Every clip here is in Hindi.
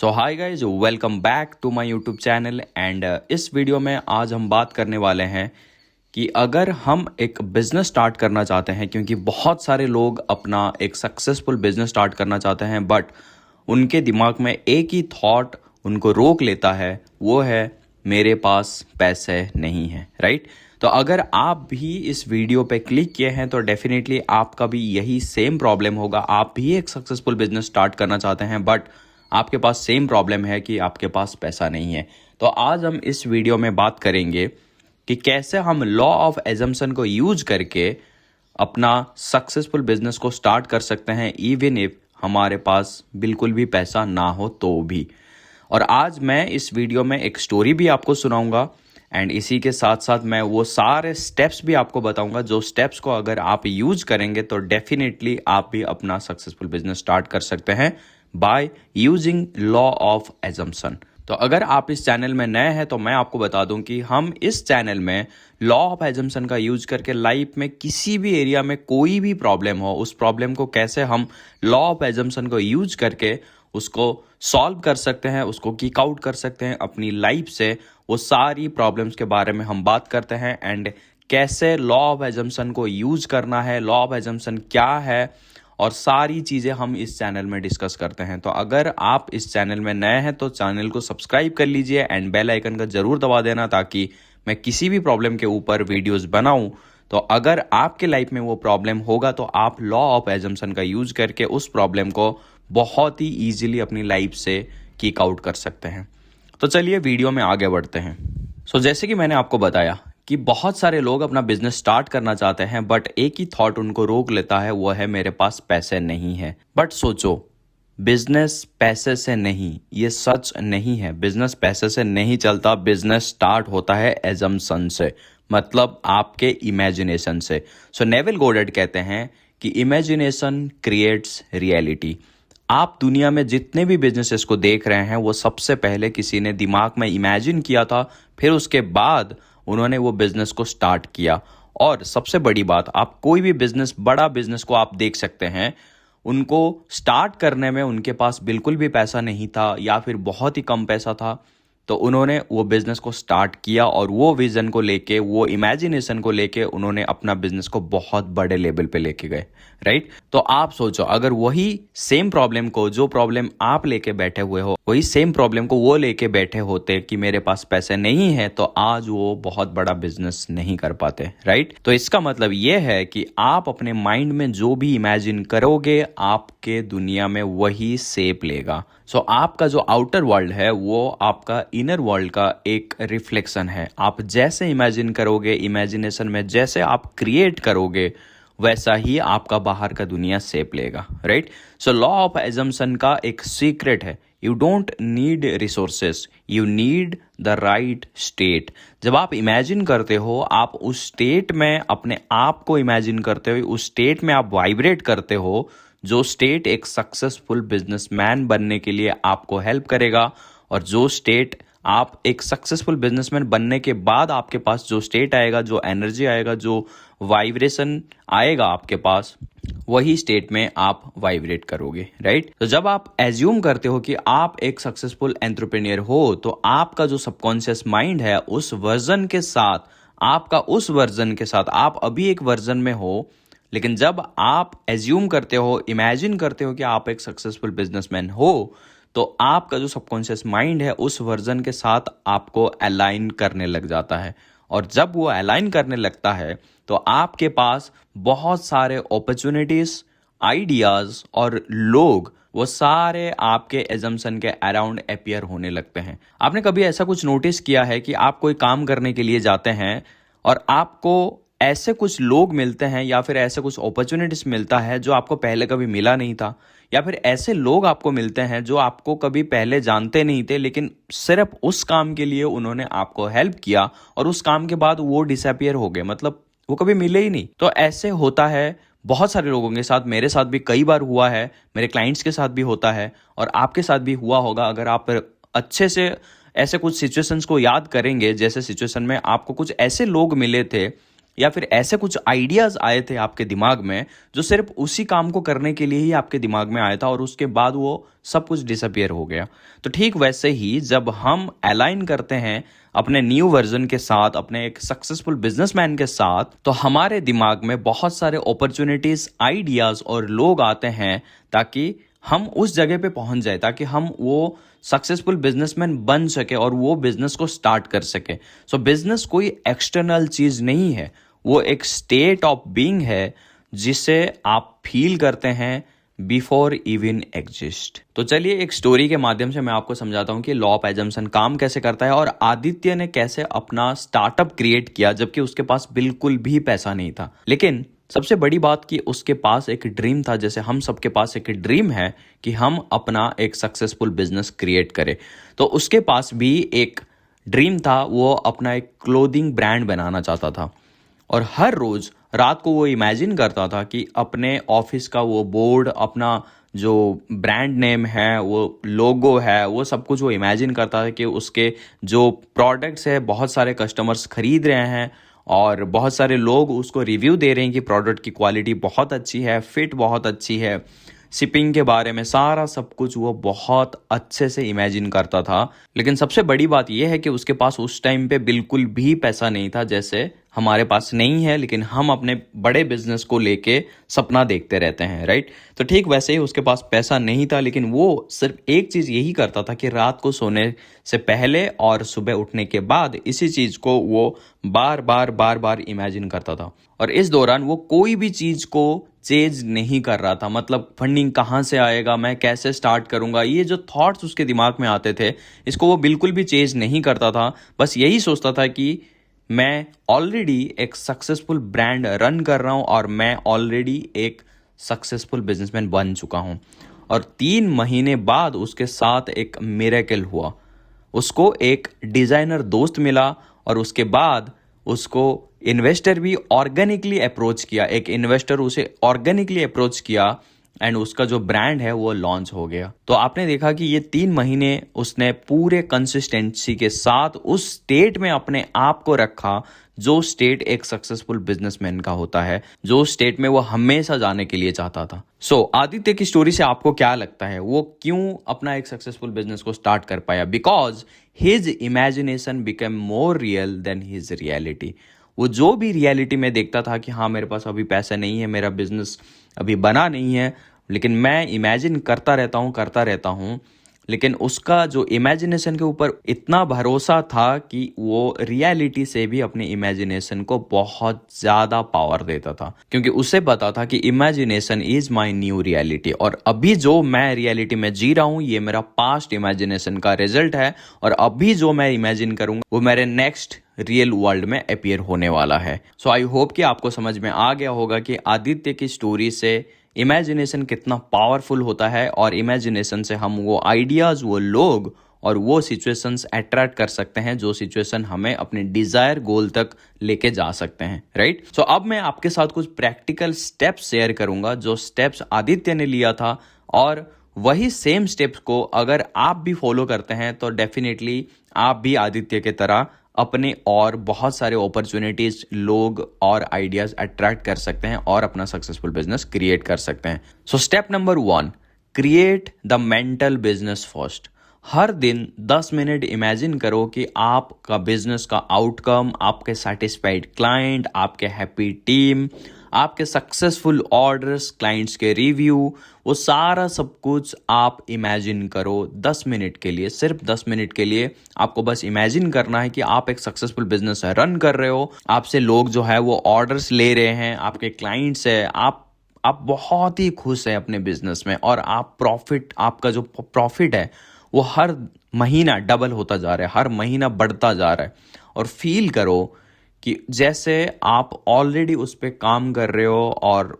So hi guys, welcome back to my YouTube channel and इस वीडियो में आज हम बात करने वाले हैं कि अगर हम एक बिज़नेस स्टार्ट करना चाहते हैं, क्योंकि बहुत सारे लोग अपना एक सक्सेसफुल बिज़नेस स्टार्ट करना चाहते हैं बट उनके दिमाग में एक ही थॉट उनको रोक लेता है, वो है मेरे पास पैसे नहीं है, राइट। तो अगर आप भी इस वीडियो पे क्लिक किए हैं तो डेफिनेटली आपका भी यही सेम प्रॉब्लम होगा। आप भी एक सक्सेसफुल बिजनेस स्टार्ट करना चाहते हैं बट आपके पास सेम प्रॉब्लम है कि आपके पास पैसा नहीं है। तो आज हम इस वीडियो में बात करेंगे कि कैसे हम लॉ ऑफ एजम्पशन को यूज करके अपना सक्सेसफुल बिजनेस को स्टार्ट कर सकते हैं, इवन इफ हमारे पास बिल्कुल भी पैसा ना हो तो भी। और आज मैं इस वीडियो में एक स्टोरी भी आपको सुनाऊंगा एंड इसी के साथ साथ मैं वो सारे स्टेप्स भी आपको बताऊंगा जो स्टेप्स को अगर आप यूज करेंगे तो डेफिनेटली आप भी अपना सक्सेसफुल बिजनेस स्टार्ट कर सकते हैं bye using law of assumption. तो अगर आप इस चैनल में नए हैं तो मैं आपको बता दूं कि हम इस चैनल में लॉ ऑफ एजम्पशन का यूज करके लाइफ में किसी भी एरिया में कोई भी प्रॉब्लम हो, उस प्रॉब्लम को कैसे हम लॉ ऑफ एजम्पशन को यूज करके उसको सॉल्व कर सकते हैं, उसको किक आउट कर सकते हैं अपनी लाइफ से। वो सारी प्रॉब्लम्स के बारे में हम बात करते हैं एंड कैसे लॉ ऑफ एजम्पशन को यूज करना है, लॉ ऑफ एजम्पशन क्या है, और सारी चीज़ें हम इस चैनल में डिस्कस करते हैं। तो अगर आप इस चैनल में नए हैं तो चैनल को सब्सक्राइब कर लीजिए एंड बेल आइकन का ज़रूर दबा देना ताकि मैं किसी भी प्रॉब्लम के ऊपर वीडियोस बनाऊं तो अगर आपके लाइफ में वो प्रॉब्लम होगा तो आप लॉ ऑफ एजम्पशन का यूज करके उस प्रॉब्लम को बहुत ही ईजिली अपनी लाइफ से किक आउट कर सकते हैं। तो चलिए वीडियो में आगे बढ़ते हैं। जैसे कि मैंने आपको बताया कि बहुत सारे लोग अपना बिजनेस स्टार्ट करना चाहते हैं बट एक ही थॉट उनको रोक लेता है, वो है मेरे पास पैसे नहीं है। बट सोचो, बिजनेस पैसे से नहीं, ये सच नहीं है। बिजनेस पैसे से नहीं चलता, बिजनेस स्टार्ट होता है एजम्पशन से, मतलब आपके इमेजिनेशन से। नेविल गोडार्ड कहते हैं कि इमेजिनेशन क्रिएट्स रियलिटी। आप दुनिया में जितने भी बिजनेसेस को देख रहे हैं वो सबसे पहले किसी ने दिमाग में इमेजिन किया था, फिर उसके बाद उन्होंने वो बिजनेस को स्टार्ट किया। और सबसे बड़ी बात, आप कोई भी बिजनेस, बड़ा बिजनेस को आप देख सकते हैं, उनको स्टार्ट करने में उनके पास बिल्कुल भी पैसा नहीं था या फिर बहुत ही कम पैसा था, तो उन्होंने वो बिजनेस को स्टार्ट किया और वो विजन को लेके, वो इमेजिनेशन को लेके उन्होंने अपना बिजनेस को बहुत बड़े लेवल पे लेके गए, राइट। तो आप सोचो, अगर वही सेम प्रॉब्लम को, जो प्रॉब्लम आप लेके बैठे हुए हो, वही सेम प्रॉब्लम को वो लेके बैठे होते कि मेरे पास पैसे नहीं है, तो आज वो बहुत बड़ा बिजनेस नहीं कर पाते, राइट। तो इसका मतलब ये है कि आप अपने माइंड में जो भी इमेजिन करोगे आपके दुनिया में वही शेप लेगा। आपका जो आउटर वर्ल्ड है वो आपका इनर वर्ल्ड का एक रिफ्लेक्शन है। आप जैसे इमेजिन करोगे, इमेजिनेशन में जैसे आप क्रिएट करोगे, वैसा ही आपका बाहर का दुनिया शेप लेगा, राइट। लॉ ऑफ एजम्पशन का एक सीक्रेट है, you don't need resources, you need the right state. जब आप इमेजिन करते हो, आप उस स्टेट में अपने आप को इमेजिन करते हो, उस स्टेट में आप वाइब्रेट करते हो, जो स्टेट एक सक्सेसफुल बिजनेसमैन बनने के लिए आपको हेल्प करेगा। और जो स्टेट आप एक सक्सेसफुल बिजनेसमैन बनने के बाद आपके पास जो स्टेट आएगा, जो एनर्जी आएगा, जो वाइब्रेशन आएगा आपके पास, वही स्टेट में आप वाइब्रेट करोगे, राइट। तो जब आप एज्यूम करते हो कि आप एक सक्सेसफुल एंटरप्रेन्योर हो, तो आपका जो सबकॉन्शियस माइंड है उस वर्जन के साथ, आपका उस वर्जन के साथ, आप अभी एक वर्जन में हो, लेकिन जब आप एज्यूम करते हो, इमेजिन करते हो कि आप एक सक्सेसफुल बिजनेसमैन हो, तो आपका जो सबकॉन्शियस माइंड है उस वर्जन के साथ आपको अलाइन करने लग जाता है। और जब वो अलाइन करने लगता है तो आपके पास बहुत सारे अपॉर्चुनिटीज, आइडियाज और लोग, वो सारे आपके एजम्पशन के अराउंड अपीयर होने लगते हैं। आपने कभी ऐसा कुछ नोटिस किया है कि आप कोई काम करने के लिए जाते हैं और आपको ऐसे कुछ लोग मिलते हैं या फिर ऐसे कुछ अपॉर्चुनिटीज मिलता है जो आपको पहले कभी मिला नहीं था, या फिर ऐसे लोग आपको मिलते हैं जो आपको कभी पहले जानते नहीं थे, लेकिन सिर्फ उस काम के लिए उन्होंने आपको हेल्प किया और उस काम के बाद वो डिसअपीयर हो गए, मतलब वो कभी मिले ही नहीं। तो ऐसे होता है बहुत सारे लोगों के साथ, मेरे साथ भी कई बार हुआ है, मेरे क्लाइंट्स के साथ भी होता है और आपके साथ भी हुआ होगा। अगर आप अच्छे से ऐसे कुछ सिचुएशंस को याद करेंगे, जैसे सिचुएशन में आपको कुछ ऐसे लोग मिले थे या फिर ऐसे कुछ आइडियाज आए थे आपके दिमाग में जो सिर्फ उसी काम को करने के लिए ही आपके दिमाग में आया था और उसके बाद वो सब कुछ डिसअपियर हो गया। तो ठीक वैसे ही जब हम अलाइन करते हैं अपने न्यू वर्जन के साथ, अपने एक सक्सेसफुल बिजनेसमैन के साथ, तो हमारे दिमाग में बहुत सारे अपॉर्चुनिटीज, आइडियाज और लोग आते हैं ताकि हम उस जगह पे पहुंच जाए, ताकि हम वो सक्सेसफुल बिजनेसमैन बन सके और वो बिजनेस को स्टार्ट कर सके। सो बिजनेस कोई एक्सटर्नल चीज नहीं है, वो एक स्टेट ऑफ बीइंग है जिसे आप फील करते हैं बिफोर इवन एग्जिस्ट। तो चलिए एक स्टोरी के माध्यम से मैं आपको समझाता हूं कि लॉ ऑफ एजम्पशन काम कैसे करता है और आदित्य ने कैसे अपना स्टार्टअप क्रिएट किया जबकि उसके पास बिल्कुल भी पैसा नहीं था। लेकिन सबसे बड़ी बात कि उसके पास एक ड्रीम था, जैसे हम सबके पास एक ड्रीम है कि हम अपना एक सक्सेसफुल बिजनेस क्रिएट करें। तो उसके पास भी एक ड्रीम था, वो अपना एक क्लोथिंग ब्रांड बनाना चाहता था और हर रोज रात को वो इमेजिन करता था कि अपने ऑफिस का वो बोर्ड, अपना जो ब्रांड नेम है, वो लोगो है, वो सब कुछ वो इमेजिन करता था कि उसके जो प्रोडक्ट्स है बहुत सारे कस्टमर्स खरीद रहे हैं और बहुत सारे लोग उसको रिव्यू दे रहे हैं कि प्रोडक्ट की क्वालिटी बहुत अच्छी है, फिट बहुत अच्छी है, शिपिंग के बारे में सारा सब कुछ वो बहुत अच्छे से इमेजिन करता था। लेकिन सबसे बड़ी बात यह है कि उसके पास उस टाइम पे बिल्कुल भी पैसा नहीं था, जैसे हमारे पास नहीं है, लेकिन हम अपने बड़े बिजनेस को लेके सपना देखते रहते हैं, राइट। तो ठीक वैसे ही उसके पास पैसा नहीं था, लेकिन वो सिर्फ एक चीज यही करता था कि रात को सोने से पहले और सुबह उठने के बाद इसी चीज को वो बार बार इमेजिन करता था। और इस दौरान वो कोई भी चीज को चेंज नहीं कर रहा था, मतलब फंडिंग कहाँ से आएगा, मैं कैसे स्टार्ट करूंगा, ये जो थॉट्स उसके दिमाग में आते थे इसको वो बिल्कुल भी चेंज नहीं करता था। बस यही सोचता था कि मैं ऑलरेडी एक सक्सेसफुल ब्रांड रन कर रहा हूं और मैं ऑलरेडी एक सक्सेसफुल बिजनेसमैन बन चुका हूं। और 3 महीने बाद उसके साथ एक मिरेकल हुआ। उसको एक डिजाइनर दोस्त मिला और उसके बाद उसको इन्वेस्टर भी ऑर्गेनिकली अप्रोच किया, एक इन्वेस्टर उसे ऑर्गेनिकली अप्रोच किया एंड उसका जो ब्रांड है वो लॉन्च हो गया। तो आपने देखा कि ये 3 महीने उसने पूरे कंसिस्टेंसी के साथ उस स्टेट में अपने आप को रखा जो स्टेट एक सक्सेसफुल बिजनेसमैन का होता है, जो स्टेट में वो हमेशा जाने के लिए चाहता था। सो आदित्य की स्टोरी से आपको क्या लगता है, वो क्यों अपना एक सक्सेसफुल बिजनेस को स्टार्ट कर पाया? Because his imagination become more real then his reality. वो जो भी रियलिटी में देखता था कि हाँ मेरे पास अभी पैसा नहीं है, मेरा बिजनेस अभी बना नहीं है, लेकिन मैं इमेजिन करता रहता हूँ, लेकिन उसका जो इमेजिनेशन के ऊपर इतना भरोसा था कि वो रियलिटी से भी अपने इमेजिनेशन को बहुत ज़्यादा पावर देता था, क्योंकि उसे पता था कि imagination is my new reality और अभी जो मैं रियलिटी में जी रहा हूँ ये मेरा पास्ट इमेजिनेशन का रिजल्ट है और अभी जो मैं इमेजिन करूँगा वो मेरे नेक्स्ट रियल वर्ल्ड में अपीयर होने वाला है। सो आई होप कि आपको समझ में आ गया होगा कि आदित्य की स्टोरी से इमेजिनेशन कितना पावरफुल होता है और इमेजिनेशन से हम वो आइडियाज, वो लोग और वो सिचुएशंस अट्रैक्ट कर सकते हैं जो सिचुएशन हमें अपने डिजायर गोल तक लेके जा सकते हैं, राइट। सो अब मैं आपके साथ कुछ प्रैक्टिकल स्टेप्स शेयर करूंगा जो स्टेप्स आदित्य ने लिया था और वही सेम स्टेप्स को अगर आप भी फॉलो करते हैं तो डेफिनेटली आप भी आदित्य की तरह अपने और बहुत सारे अपॉर्चुनिटीज, लोग और आइडियाज अट्रैक्ट कर सकते हैं और अपना सक्सेसफुल बिजनेस क्रिएट कर सकते हैं। So step number 1, create the mental business first. हर दिन 10 मिनट इमेजिन करो कि आपका बिजनेस का आउटकम, आपके सेटिस्फाइड क्लाइंट, आपके हैप्पी टीम, आपके सक्सेसफुल ऑर्डर्स, क्लाइंट्स के रिव्यू, वो सारा सब कुछ आप इमेजिन करो 10 मिनट के लिए, सिर्फ 10 मिनट के लिए। आपको बस इमेजिन करना है कि आप एक सक्सेसफुल बिजनेस रन कर रहे हो, आपसे लोग जो है वो ऑर्डर्स ले रहे हैं, आपके क्लाइंट्स है, आप बहुत ही खुश हैं अपने बिजनेस में और आपका जो प्रॉफिट है वो हर महीना डबल होता जा रहा है, हर महीना बढ़ता जा रहा है। और फील करो कि जैसे आप ऑलरेडी उस पर काम कर रहे हो और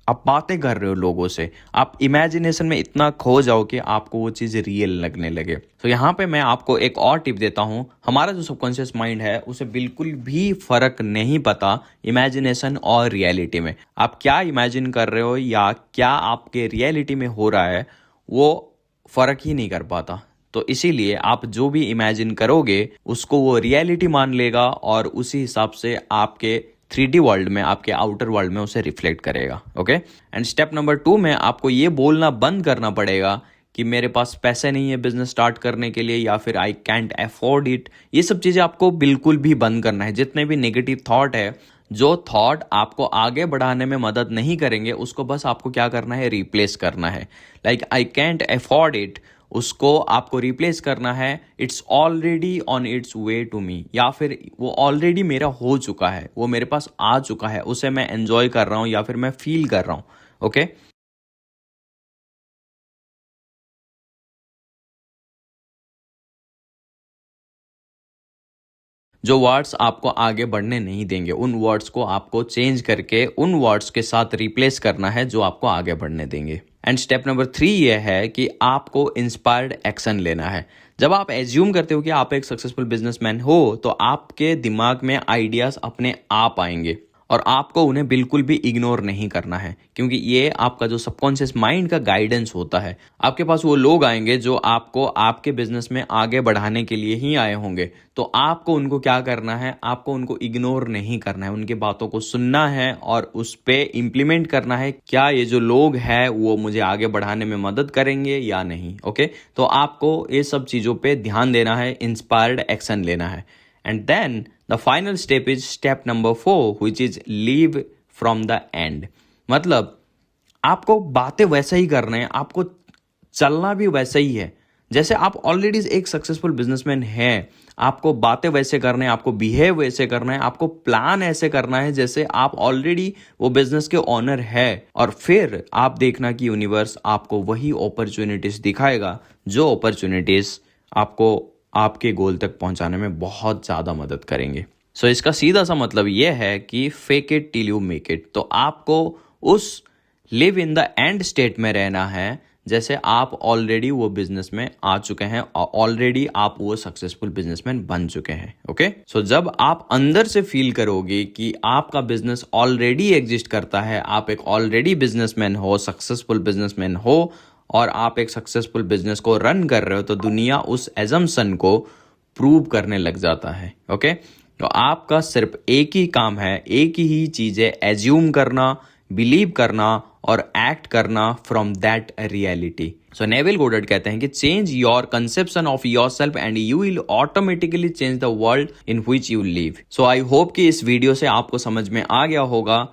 आप बातें कर रहे हो लोगों से, आप इमेजिनेशन में इतना खो जाओ कि आपको वो चीज़ रियल लगने लगे। तो यहाँ पे मैं आपको एक और टिप देता हूँ। हमारा जो सबकॉन्शियस माइंड है उसे बिल्कुल भी फर्क नहीं पता इमेजिनेशन और रियलिटी में। आप क्या इमेजिन कर रहे हो या क्या आपके रियलिटी में हो रहा है वो फर्क ही नहीं कर पाता। तो इसीलिए आप जो भी इमेजिन करोगे उसको वो रियलिटी मान लेगा और उसी हिसाब से आपके 3D वर्ल्ड में, आपके आउटर वर्ल्ड में उसे रिफ्लेक्ट करेगा। ओके, एंड स्टेप नंबर 2 में आपको ये बोलना बंद करना पड़ेगा कि मेरे पास पैसे नहीं है बिजनेस स्टार्ट करने के लिए, या फिर आई कैंट अफोर्ड इट। ये सब चीज़ें आपको बिल्कुल भी बंद करना है। जितने भी नेगेटिव थॉट है, जो थॉट आपको आगे बढ़ाने में मदद नहीं करेंगे, उसको बस आपको क्या करना है, रिप्लेस करना है। Like I can't afford it, उसको आपको रिप्लेस करना है it's already on its way to me, या फिर वो ऑलरेडी मेरा हो चुका है, वो मेरे पास आ चुका है, उसे मैं एंजॉय कर रहा हूँ या फिर मैं फील कर रहा हूँ। ओके, जो वर्ड्स आपको आगे बढ़ने नहीं देंगे, उन वर्ड्स को आपको चेंज करके उन वर्ड्स के साथ रिप्लेस करना है जो आपको आगे बढ़ने देंगे। एंड स्टेप नंबर 3 ये है कि आपको इंस्पायर्ड एक्शन लेना है। जब आप एज्यूम करते हो कि आप एक सक्सेसफुल बिजनेसमैन हो, तो आपके दिमाग में आइडियाज अपने आप आएंगे और आपको उन्हें बिल्कुल भी इग्नोर नहीं करना है, क्योंकि ये आपका जो सबकॉन्शियस माइंड का गाइडेंस होता है। आपके पास वो लोग आएंगे जो आपको आपके बिजनेस में आगे बढ़ाने के लिए ही आए होंगे, तो आपको उनको क्या करना है, आपको उनको इग्नोर नहीं करना है, उनकी बातों को सुनना है और उस पे इम्प्लीमेंट करना है। क्या ये जो लोग हैं वो मुझे आगे बढ़ाने में मदद करेंगे या नहीं? ओके, तो आपको ये सब चीज़ों पे ध्यान देना है, इंस्पायर्ड एक्शन लेना है। And then the final step is step number 4, which is leave from the end। मतलब आपको बातें वैसे ही करने हैं, आपको चलना भी वैसे ही है जैसे आप ऑलरेडी एक सक्सेसफुल बिजनेसमैन हैं। आपको बातें वैसे करने हैं, आपको बिहेव वैसे करना है, आपको प्लान ऐसे करना है जैसे आप ऑलरेडी वो बिजनेस के ओनर है। और फिर आप देखना कि यूनिवर्स आपको वही अपॉर्चुनिटीज दिखाएगा जो अपॉर्चुनिटीज आपको आपके गोल तक पहुंचाने में बहुत ज़्यादा मदद करेंगे। सो इसका सीधा सा मतलब ये है कि fake it till you make it. तो आपको उस live in the end state में रहना है जैसे आप ऑलरेडी वो बिजनेस में आ चुके हैं और ऑलरेडी आप वो सक्सेसफुल बिजनेसमैन बन चुके हैं। ओके, सो जब आप अंदर से फील करोगे कि आपका बिजनेस ऑलरेडी एग्जिस्ट करता है, आप एक ऑलरेडी बिजनेसमैन हो, सक्सेसफुल बिजनेसमैन हो, और आप एक सक्सेसफुल बिजनेस को रन कर रहे हो, तो दुनिया उस एजम्पशन को प्रूव करने लग जाता है। ओके, तो आपका सिर्फ एक ही काम है, एक ही चीज़ है, एज्यूम करना, बिलीव करना और एक्ट करना from that reality. So Neville Goddard कहते हैं कि change your conception of your self and you will automatically change the world in which you live. So I hope कि इस वीडियो से आपको समझ में आ गया होगा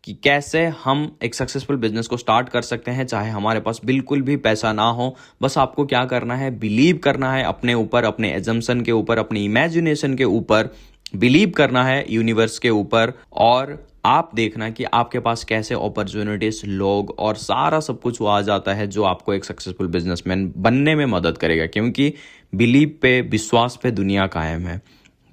कि कैसे हम एक सक्सेसफुल बिजनेस को स्टार्ट कर सकते हैं, चाहे हमारे पास बिल्कुल भी पैसा ना हो। बस आपको क्या करना है, बिलीव करना है अपने ऊपर, अपने एजम्पशन के ऊपर, अपनी इमेजिनेशन के ऊपर बिलीव करना है, यूनिवर्स के ऊपर। और आप देखना कि आपके पास कैसे अपॉर्चुनिटीज, लोग और सारा सब कुछ वो आ जाता है जो आपको एक सक्सेसफुल बिजनेसमैन बनने में मदद करेगा, क्योंकि बिलीव पे, विश्वास पे दुनिया कायम है।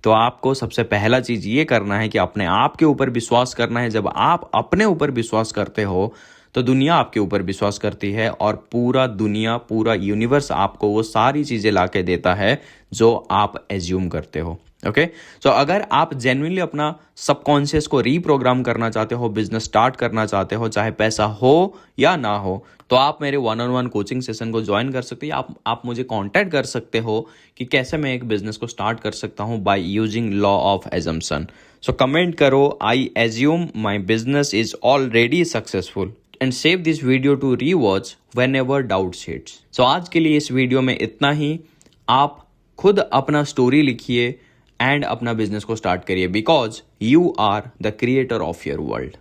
तो आपको सबसे पहला चीज़ ये करना है कि अपने आप के ऊपर विश्वास करना है। जब आप अपने ऊपर विश्वास करते हो तो दुनिया आपके ऊपर विश्वास करती है और पूरा दुनिया, पूरा यूनिवर्स आपको वो सारी चीज़ें ला के देता है जो आप एज्यूम करते हो। ओके, सो अगर आप जेन्युइनली अपना सबकॉन्शियस को रीप्रोग्राम करना चाहते हो, बिजनेस स्टार्ट करना चाहते हो, चाहे पैसा हो या ना हो, तो आप मेरे 1-on-1 कोचिंग सेशन को ज्वाइन कर सकते हो। आप मुझे कांटेक्ट कर सकते हो कि कैसे मैं एक बिजनेस को स्टार्ट कर सकता हूँ by using law of assumption. So comment करो, I assume my business is already successful, and save this video to rewatch whenever doubts hits. So आज के लिए इस वीडियो में इतना ही। आप खुद अपना स्टोरी लिखिए एंड अपना बिजनेस को स्टार्ट करिए, because you are the creator of your world.